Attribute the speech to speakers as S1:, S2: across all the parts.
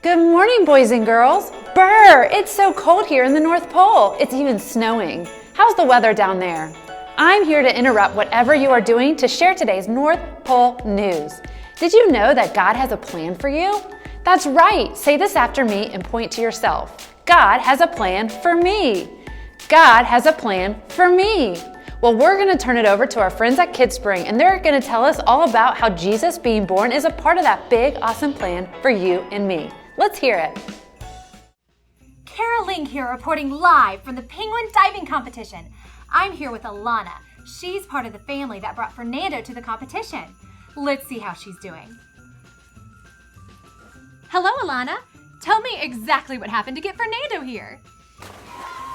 S1: Good morning, boys and girls. Brr, it's so cold here in the North Pole. It's even snowing. How's the weather down there? I'm here to interrupt whatever you are doing to share today's North Pole news. Did you know that God has a plan for you? That's right. Say this after me and point to yourself. God has a plan for me. God has a plan for me. Well, we're going to turn it over to our friends at KidSpring, and they're going to tell us all about how Jesus being born is a part of that big, awesome plan for you and me. Let's hear it.
S2: Carol Ling here, reporting live from the Penguin Diving Competition. I'm here with Alana. She's part of the family that brought Fernando to the competition. Let's see how she's doing. Hello, Alana. Tell me exactly what happened to get Fernando here.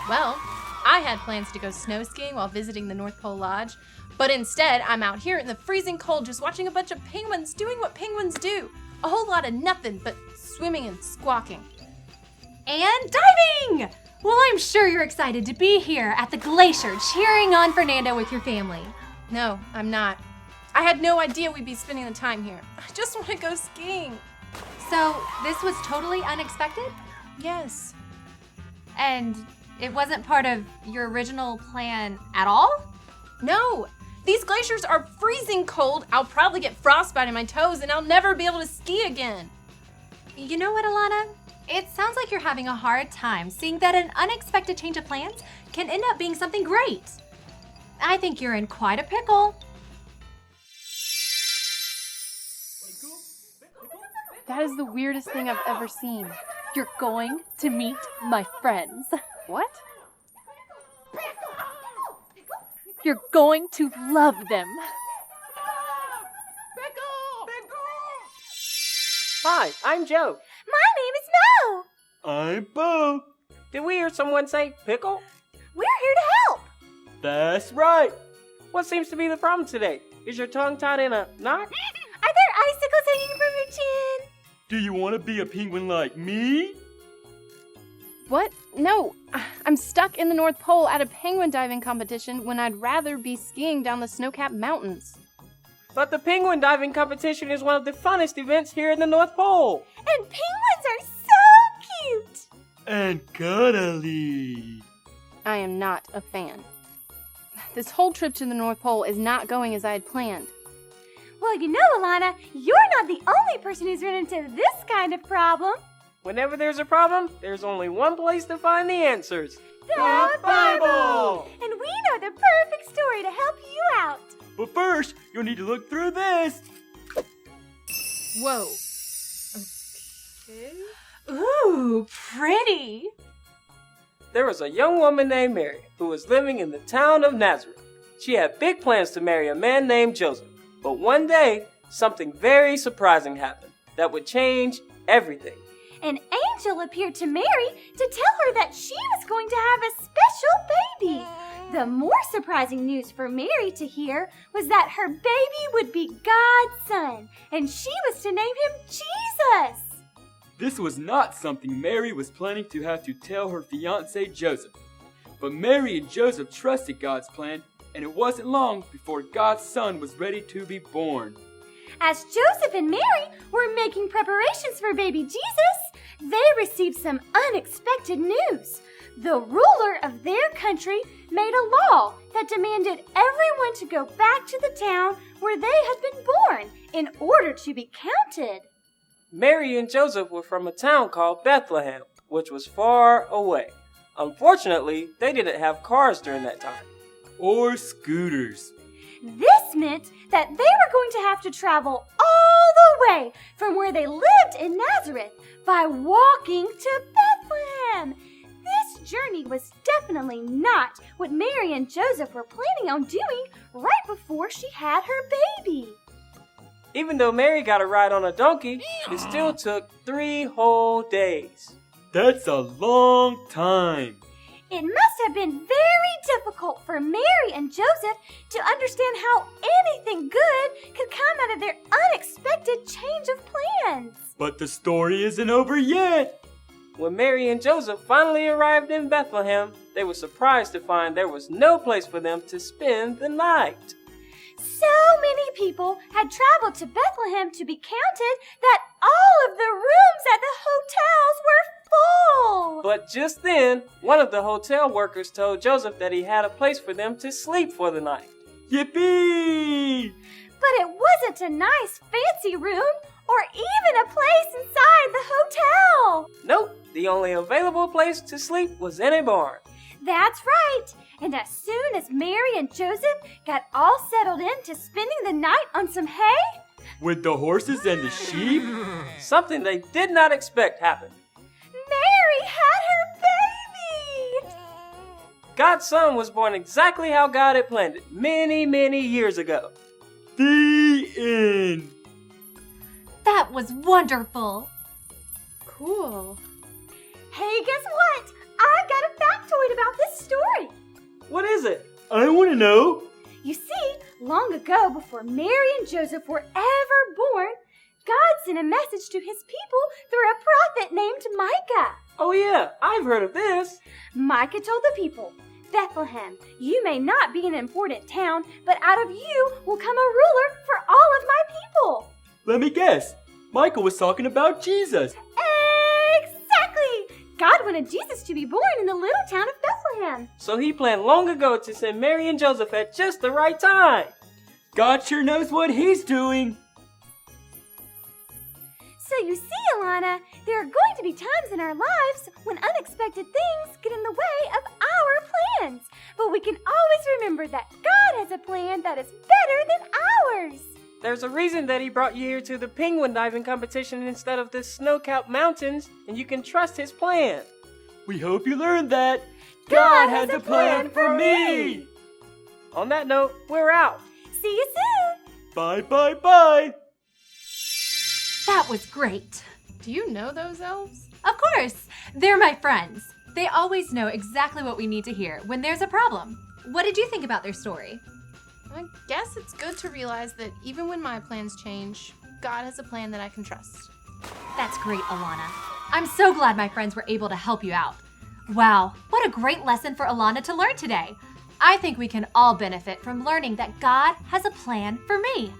S3: Well, I had plans to go snow skiing while visiting the North Pole Lodge, but instead I'm out here in the freezing cold just watching a bunch of penguins doing what penguins do. A whole lot of nothing but swimming and squawking.
S2: And diving! Well, I'm sure you're excited to be here at the glacier cheering on Fernando with your family.
S3: No, I'm not. I had no idea we'd be spending the time here. I just want to go skiing.
S2: So, this was totally unexpected?
S3: Yes.
S2: And it wasn't part of your original plan at all?
S3: No. These glaciers are freezing cold. I'll probably get frostbite in my toes and I'll never be able to ski again.
S2: You know what, Alana? It sounds like you're having a hard time seeing that an unexpected change of plans can end up being something great. I think you're in quite a pickle.
S4: That is the weirdest thing I've ever seen. You're going to meet my friends. What? You're going to love them.
S5: Hi, I'm Joe.
S2: My name is Mo.
S6: I'm Bo.
S5: Did we hear someone say pickle?
S2: We're here to help.
S6: That's right.
S5: What seems to be the problem today? Is your tongue tied in a knot?
S2: Are there icicles hanging from your chin?
S6: Do you want to be a penguin like me?
S4: What? No, I'm stuck in the North Pole at a penguin diving competition when I'd rather be skiing down the snow-capped mountains.
S5: But the penguin diving competition is one of the funnest events here in the North Pole.
S2: And penguins are so cute.
S6: And cuddly.
S4: I am not a fan. This whole trip to the North Pole is not going as I had planned.
S2: Well, you know, Alana, you're not the only person who's run into this kind of problem.
S5: Whenever there's a problem, there's only one place to find the answers.
S2: The
S5: Bible!
S2: And we know the perfect story to help you out.
S6: But first, you'll need to look through this.
S3: Whoa. Okay.
S2: Ooh, pretty.
S5: There was a young woman named Mary who was living in the town of Nazareth. She had big plans to marry a man named Joseph. But one day, something very surprising happened that would change everything.
S2: An angel appeared to Mary to tell her that she was going to have a special baby. The more surprising news for Mary to hear was that her baby would be God's son, and she was to name him Jesus.
S6: This was not something Mary was planning to have to tell her fiancé Joseph. But Mary and Joseph trusted God's plan, and it wasn't long before God's son was ready to be born.
S2: As Joseph and Mary were making preparations for baby Jesus, they received some unexpected news. The ruler of their country made a law that demanded everyone to go back to the town where they had been born in order to be counted.
S5: Mary and Joseph were from a town called Bethlehem, which was far away. Unfortunately, they didn't have cars during that time.
S6: Or scooters.
S2: This meant that they were going to have to travel all the way from where they lived in Nazareth by walking to Bethlehem. This journey was definitely not what Mary and Joseph were planning on doing right before she had her baby.
S5: Even though Mary got a ride on a donkey, it still took 3 whole days.
S6: That's a long time.
S2: It must have been very difficult for Mary and Joseph to understand how anything good could come out of their unexpected change of plans.
S6: But the story isn't over yet.
S5: When Mary and Joseph finally arrived in Bethlehem, they were surprised to find there was no place for them to spend the night.
S2: So many people had traveled to Bethlehem to be counted that all of the rooms at the
S5: But just then, one of the hotel workers told Joseph that he had a place for them to sleep for the night.
S6: Yippee!
S2: But it wasn't a nice fancy room or even a place inside the hotel.
S5: Nope, the only available place to sleep was in a barn.
S2: That's right. And as soon as Mary and Joseph got all settled into spending the night on some hay,
S6: With the horses and the sheep?
S5: Something they did not expect happened.
S2: Mary had her baby!
S5: God's son was born exactly how God had planned it many, many years ago.
S6: The end.
S2: That was wonderful.
S4: Cool.
S2: Hey, guess what? I got a factoid about this story.
S5: What is it?
S6: I want to know.
S2: You see, long ago, before Mary and Joseph were ever born, God sent a message to his people through a prophet named Micah.
S5: Oh yeah, I've heard of this.
S2: Micah told the people, Bethlehem, you may not be an important town, but out of you will come a ruler for all of my people.
S6: Let me guess. Michael was talking about Jesus.
S2: Exactly! God wanted Jesus to be born in the little town of Bethlehem.
S5: So he planned long ago to send Mary and Joseph at just the right time.
S6: God sure knows what he's doing.
S2: So you see, Alana, there are going to be times in our lives when unexpected things get in the way of our plans. But we can always remember that God has a plan that is better than ours.
S5: There's a reason that he brought you here to the penguin diving competition instead of the snow-capped mountains, and you can trust his plan.
S6: We hope you learned that.
S2: God has a plan for me.
S5: On that note, we're out.
S2: See you soon.
S6: Bye, bye, bye.
S3: That was great.
S4: Do you know those elves?
S3: Of course, they're my friends. They always know exactly what we need to hear when there's a problem. What did you think about their story?
S4: I guess it's good to realize that even when my plans change, God has a plan that I can trust.
S3: That's great, Alana. I'm so glad my friends were able to help you out. Wow, what a great lesson for Alana to learn today. I think we can all benefit from learning that God has a plan for me.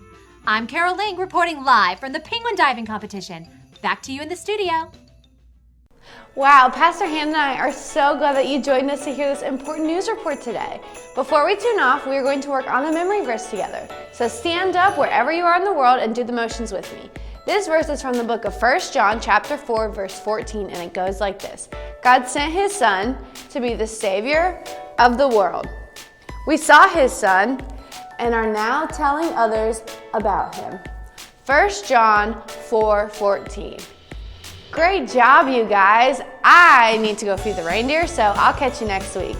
S3: I'm Carol Ling reporting live from the penguin diving competition. Back to you in the studio.
S1: Wow, Pastor Hannah and I are so glad that you joined us to hear this important news report today. Before we tune off, we are going to work on a memory verse together. So stand up wherever you are in the world and do the motions with me. This verse is from the book of 1 John chapter 4, verse 14, and it goes like this. God sent his son to be the savior of the world. We saw his son and are now telling others about him. 1 John 4:14. Great job, you guys. I need to go feed the reindeer, so I'll catch you next week.